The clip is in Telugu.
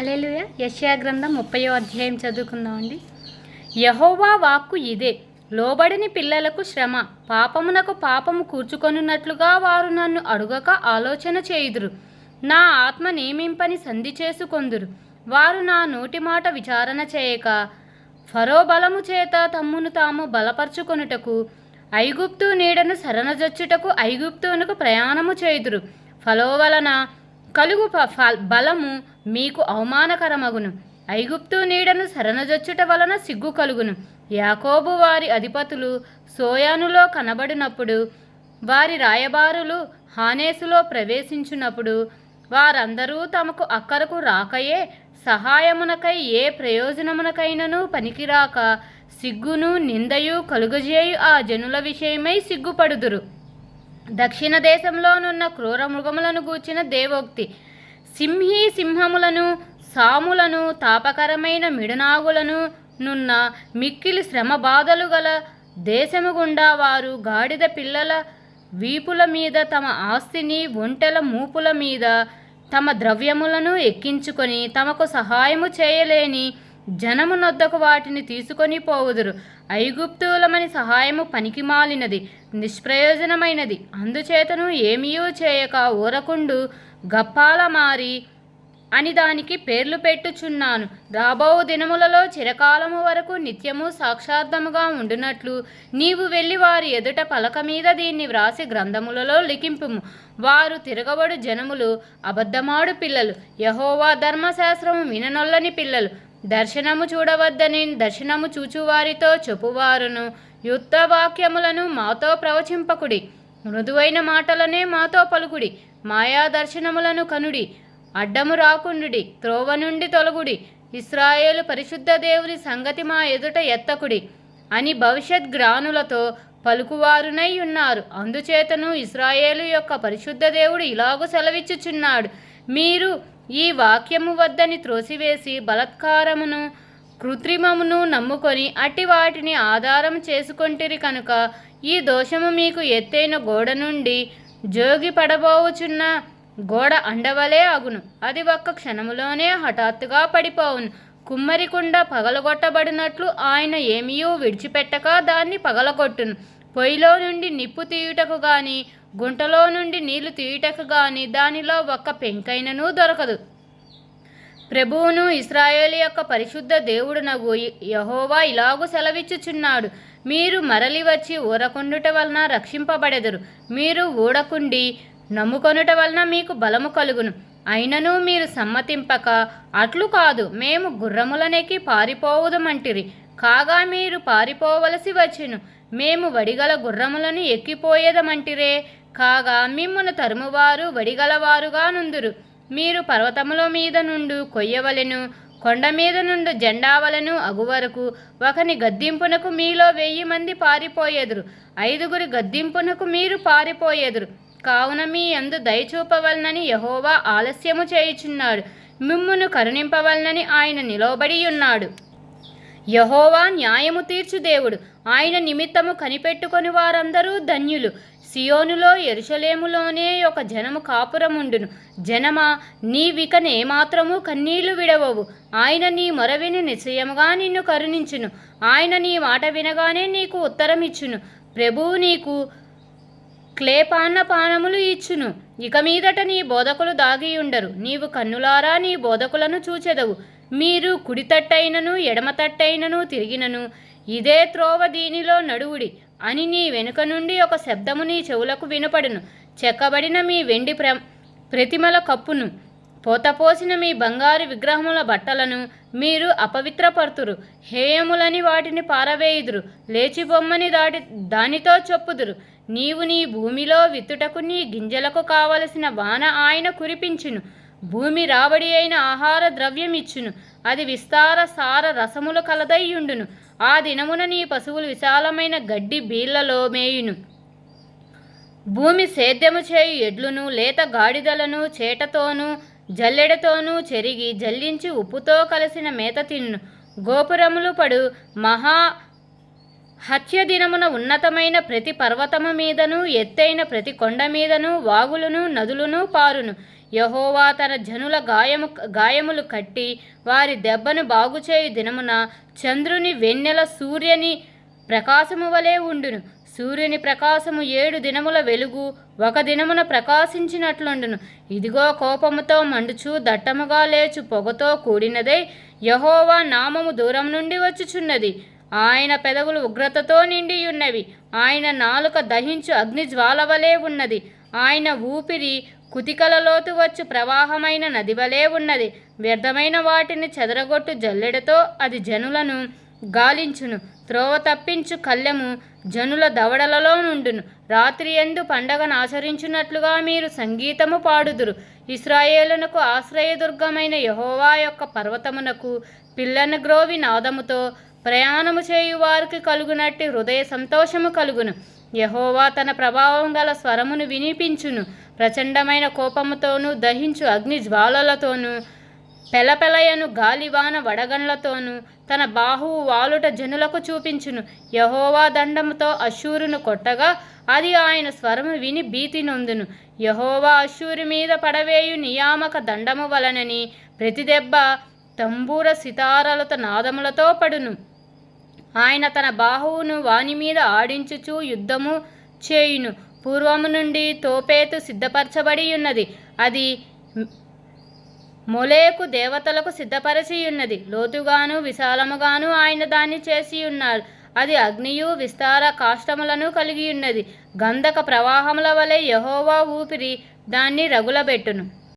హల్లెలూయా. యెషయా గ్రంథం 30వ అధ్యాయం చదువుకుందామండి. యెహోవా వాక్కు ఇదే, లోబడని పిల్లలకు శ్రమ, పాపమునకు పాపము కూర్చుకొనున్నట్లుగా వారు నన్ను అడుగక ఆలోచన చేయుదురు. నా ఆత్మ నియమింపని సంధి చేసుకొందురు. వారు నా నోటి మాట విచారణ చేయక, ఫరో బలము చేత తమ్మును తాము బలపరుచుకొనుటకు, ఐగుప్తు నీడను శరణజొచ్చుటకు ఐగుప్తునకు ప్రయాణము చేయుదురు. ఫలో వలన కలుగు బలము మీకు అవమానకరమగును. ఐగుప్తు నీడను శరణజొచ్చుట వలన సిగ్గు కలుగును. యాకోబు వారి అధిపతులు సోయానులో కనబడినప్పుడు, వారి రాయబారులు హానేసులో ప్రవేశించున్నప్పుడు, వారందరూ తమకు అక్కరకు రాకయే, సహాయమునకై ఏ ప్రయోజనమునకైనను పనికిరాక, సిగ్గును నిందయు కలుగజేయు ఆ జనుల విషయమై సిగ్గుపడుదురు. దక్షిణ దేశంలోనున్న క్రూర మృగములను గూర్చిన దేవోక్తి. సింహములను, సాములను, తాపకరమైన మిడనాగులను నున్న మిక్కిలి శ్రమ బాధలు గల దేశము గుండా వారు గాడిద పిల్లల వీపుల మీద తమ ఆస్తిని, ఒంటెల మూపుల మీద తమ ద్రవ్యములను ఎక్కించుకొని, తమకు సహాయము చేయలేని జనము నొద్దకు వాటిని తీసుకొని పోవుదురు. ఐగుప్తులమని సహాయము పనికిమాలినది, నిష్ప్రయోజనమైనది. అందుచేతను ఏమీయూ చేయక ఊరకుండు గప్పాల మారి అని దానికి పేర్లు పెట్టుచున్నాను. రాబో దినములలో చిరకాలము వరకు నిత్యము సాక్షార్థముగా ఉండునట్లు నీవు వెళ్ళి వారి ఎదుట పలక మీద దీన్ని వ్రాసి గ్రంథములలో లిఖింపుము. వారు తిరగబడు జనములు, అబద్ధమాడు పిల్లలు, యెహోవా ధర్మశాస్త్రము విననొల్లని పిల్లలు. దర్శనము చూడవద్దని దర్శనము చూచువారితో చెప్పువారును, యుక్త వాక్యములను మాతో ప్రవచింపకుడి, మృదువైన మాటలనే మాతో పలుకుడి. మాయా దర్శనములను కనుడి, అడ్డము రాకుండుడి, త్రోవ నుండి తొలగుడి. ఇశ్రాయేలు పరిశుద్ధ దేవుని సంగతి మా ఎదుట ఎత్తకుడి అని భవిష్యత్ జ్ఞానులతో పలుకువారునై ఉన్నారు. అందుచేతను ఇశ్రాయేలు యొక్క పరిశుద్ధ దేవుడు ఇలాగు సెలవిచ్చుచున్నాడు, మీరు ఈ వాక్యము వద్దని త్రోసివేసి బలత్కారమును కృత్రిమమును నమ్ముకొని అట్టి వాటిని ఆధారం చేసుకొంటిరి కనుక ఈ దోషము మీకు ఎత్తైన గోడ నుండి జోగి పడబోవుచున్న గోడ అండవలే అగును. అది ఒక్క క్షణములోనే హఠాత్తుగా పడిపోవును. కుమ్మరికుండ పగలగొట్టబడినట్లు ఆయన ఏమీయూ విడిచిపెట్టక దాన్ని పగలగొట్టును. పొయ్యిలో నుండి నిప్పు తీయుటకు గాని, గుంటలో నుండి నీళ్లు తీయుటకు గాని దానిలో ఒక్క పెంకైనను దొరకదు. ప్రభువును ఇశ్రాయేలు యొక్క పరిశుద్ధ దేవుడునగు యెహోవా ఇలాగు సెలవిచ్చుచున్నాడు, మీరు మరలి వచ్చి ఊరకుండుట వలన రక్షింపబడెదరు. మీరు ఊడకుండి నమ్ముకొనుట వలన మీకు బలము కలుగును. అయినను మీరు సమ్మతింపక, అట్లు కాదు, మేము గుర్రములనెక్కి పారిపోవుదమంటిరి. కాగా మీరు పారిపోవలసి వచ్చెను. మేము వడిగల గుర్రములను ఎక్కిపోయేదమంటిరే. కాగా మిమ్మును తరుమువారు వడిగలవారుగా నుందురు. మీరు పర్వతముల మీద నుండి కొయ్యవలెను, కొండ మీద నుండి జెండావలను అగువరకు ఒకని గద్దింపునకు మీలో 1000 మంది పారిపోయేదురు. 5 గద్దింపునకు మీరు పారిపోయేదురు. కావున మీ యందు దయచూపవలనని యెహోవా ఆలస్యము చేయుచున్నాడు. మిమ్మును కరుణింపవలనని ఆయన నిలవబడి ఉన్నాడు. యెహోవా న్యాయము తీర్చు దేవుడు. ఆయన నిమిత్తము కనిపెట్టుకొని వారందరూ ధన్యులు. సియోనులో యెరూషలేములోనే ఒక జనము కాపురముండును. జనమా, నీవికనేమాత్రము కన్నీళ్లు విడవవు. ఆయన నీ మొర విని నిశ్చయముగా నిన్ను కరుణించును. ఆయన నీ మాట వినగానే నీకు ఉత్తరమిచ్చును. ప్రభువు నీకు క్లేపాన్నపానములు ఇచ్చును. ఇక మీదట నీ బోధకులు దాగియుండరు. నీవు కన్నులారా నీ బోధకులను చూచెదవు. మీరు కుడి తట్టైనను ఎడమ తట్టైనను తిరిగినను ఇదే త్రోవ, దీనిలో నడువుడి అని నీ వెనుక నుండి ఒక శబ్దము నీ చెవులకు వినపడును. చెక్కబడిన మీ వెండి ప్రతిమల కప్పును, పోతపోసిన మీ బంగారు విగ్రహముల బట్టలను మీరు అపవిత్రపరుతురు. హేయములని వాటిని పారవేయుదురు. లేచి బొమ్మని దానితో చెప్పుదురు. నీవు నీ భూమిలో విత్తుటకు నీ గింజలకు కావలసిన వాన ఆయన కురిపించును. భూమి రాబడి అయిన ఆహార ద్రవ్యమిచ్చును. అది విస్తార సార రసములు కలదయ్యుండును. ఆ దినమున నీ పశువులు విశాలమైన గడ్డి బీళ్లలో మేయును. భూమి సేద్యము చేయు ఎడ్లును, లేత గాడిదలను చేటతోనూ జల్లెడతోనూ చెరిగి జల్లించి ఉప్పుతో కలిసిన మేత తిన్ను. గోపురములు పడు మహా హత్య దినమున ఉన్నతమైన ప్రతి పర్వతము మీదను, ఎత్తైన ప్రతి కొండ మీదను వాగులను నదులను పారును. యెహోవా తన జనుల గాయములు కట్టి వారి దెబ్బను బాగుచేయు దినమున చంద్రుని వెన్నెల సూర్యుని ప్రకాశము వలె ఉండును. సూర్యుని ప్రకాశము 7 దినముల వెలుగు ఒక దినమున ప్రకాశించినట్లుండును. ఇదిగో కోపముతో మండుచు దట్టముగా లేచు పొగతో కూడినదై యెహోవా నామము దూరం నుండి వచ్చుచున్నది. ఆయన పెదవులు ఉగ్రతతో నిండియున్నవి. ఆయన నాలుక దహించు అగ్నిజ్వాల వలె ఉన్నది. ఆయన ఊపిరి కుతికలలోతు వచ్చు ప్రవాహమైన నది వలె ఉన్నది. వ్యర్థమైన వాటిని చెదరగొట్టు జల్లెడతో అది జనులను గాలించును. త్రోవ తప్పించు కళ్ళెము జనుల దవడలలో నుండును. రాత్రి యందు పండగను ఆచరించున్నట్లుగా మీరు సంగీతము పాడుదురు. ఇశ్రాయేలునకు ఆశ్రయదుర్గమైన యెహోవా యొక్క పర్వతమునకు పిల్లన గ్రోవి నాదముతో ప్రయాణము చేయు వారికి కలుగునట్టి హృదయ సంతోషము కలుగును. యెహోవా తన ప్రభావం గల స్వరమును వినిపించును. ప్రచండమైన కోపముతోనూ దహించు అగ్ని జ్వాలలతోనూ పెలపెలయను గాలివాన వడగండ్లతోనూ తన బాహువు వాలుట జనులకు చూపించును. యెహోవా దండముతో అశ్షూరును కొట్టగా అది ఆయన స్వరము విని భీతి నొందును. యెహోవా అశ్షూరు మీద పడవేయు నియామక దండము వలనని ప్రతి దెబ్బ తంబూర సితారలతో నాదములతో పడును. ఆయన తన బాహువును వాని మీద ఆడించుచు యుద్ధము చేయును. పూర్వము నుండి తోపేతు సిద్ధపరచబడి ఉన్నది. అది మొలేకు దేవతలకు సిద్ధపరచియున్నది. లోతుగాను విశాలముగాను ఆయన దాన్ని చేసి ఉన్నాడు. అది అగ్నియు విస్తార కాష్టములను కలిగి ఉన్నది. గంధక ప్రవాహముల వలె యెహోవా ఊపిరి దాన్ని రగులబెట్టును.